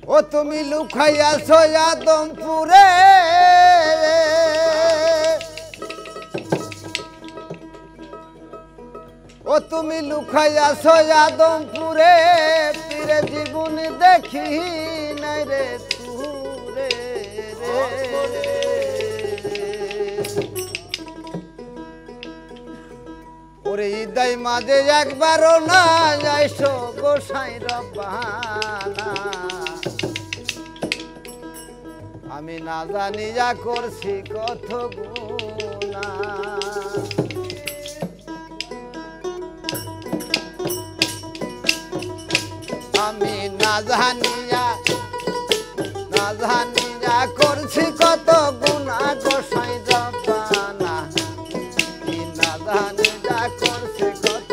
ও তুমি লুকাইয়াছ আদমপুরে ও তুমি লুকাইয়াছ আদমপুরে পীরে জীবন দেখি নাই রে তুরে রে ওরে ঈদাই মাঝে একবারও না যাইছো গোসাই রব্বানা আমি না জানি যা করছি কত গুনাহ আমি না জানি যা করছি কত গুনাহ গোসাই রব্বানা আমি না জানি যা করছি কত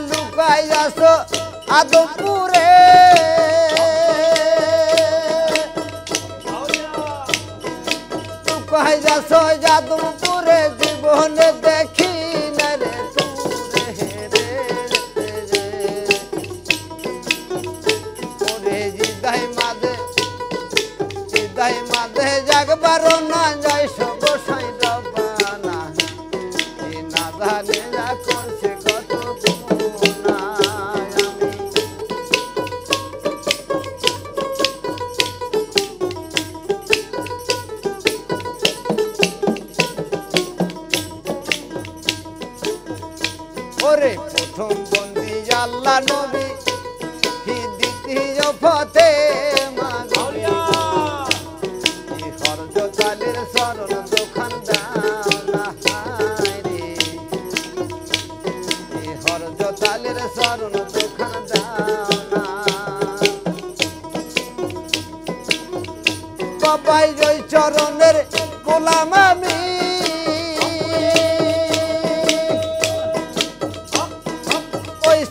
লুকাইয়াছ আদমপুরে লুকাইয়াছ আদমপুরে জীবনে দেখি না রে তুরে রে ওরে জিদাই মাঝে জাগবার না যাইছ গোসাই রব্বানা না জানি যা করছে কত ওরে প্রথম বন্দি আল্লাহ নবী দ্বিতীয় ফতে হরজ চালের শরণ দোকান দাওলা রে হরজ চালের শরণ দোকান দাওলা বাবাই ওই চরণের গোলাম আমি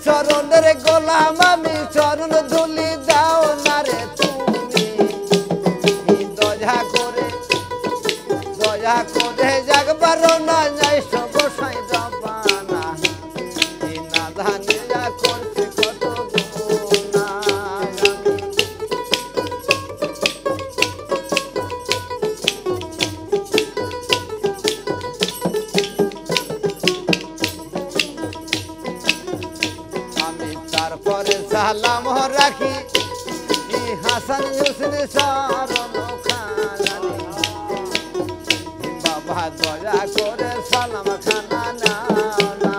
চরণের গোলাম আমি চরণ ধুলি দাও না রে তুমি দয়া করে জাগবার না যাইছ গোসাই রব্বানা না জানি যা করছে কত গুনাহ তারপরে সালাম রাখি হাসান হুসেন শরণ খানানি বাবা দয়া করে সালাম খানা নাও না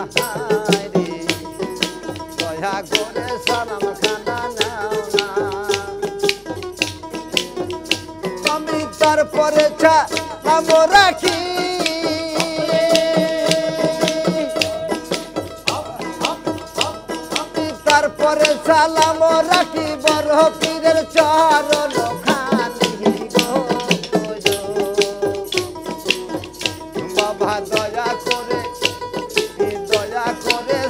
রে দয়া করে সালাম খানা নাও না আমি তারপরে সালাম রাখি তারপরে সালাম রাখি বড় পীরের চরণ খানি গো বাবা দয়া করে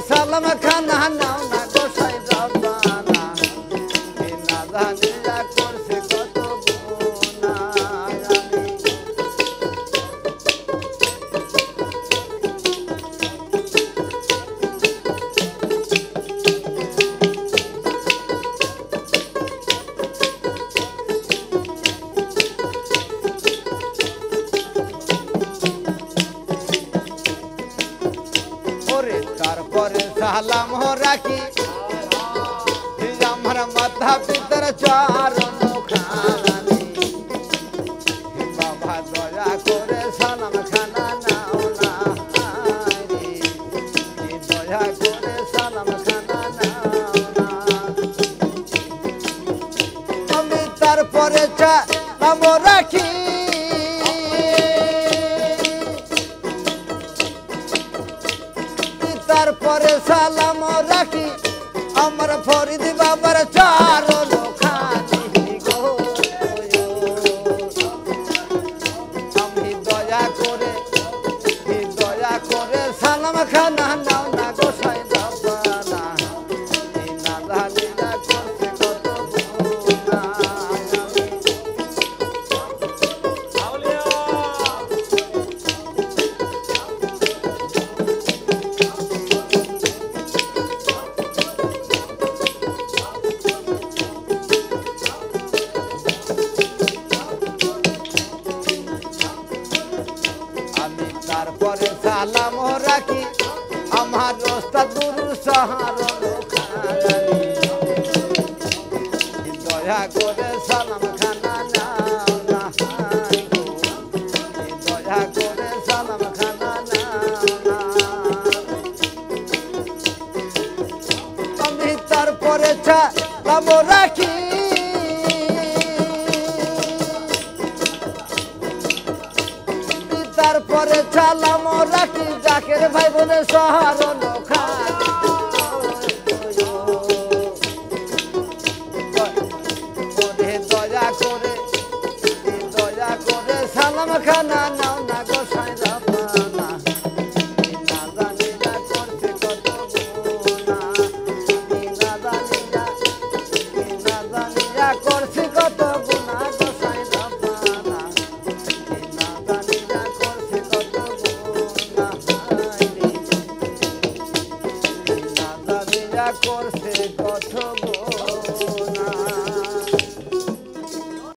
সালাম খানা নাও না গোসাই রব্বানা না জানি যা করছে কত গুনাহ তারপরে সালাম রাখি আমার মাথা পিতার চরণ খানি বাবা দয়া করে সালাম খানা নাও না দয়া করে সালাম খানা নাও না আমি তারপরে সালাম রাখি তারপরে সালাম রাখি আমার ফরিদ বাবার চরণ খানি গো আমি দয়া করে সালাম খানা নাও না গোসাই তারপরে সালাম রাখি আমার রস্তা দুরু সাহারণ খানি দয়া করে সালাম খানা নাও না দয়া করে সালাম খানা নাও না আমি তারপরে সালাম রাখি তারপরে সালাম রাখি জাকের ভাই বোনে সাহারণ খানি দয়া করে সালাম খানা নাও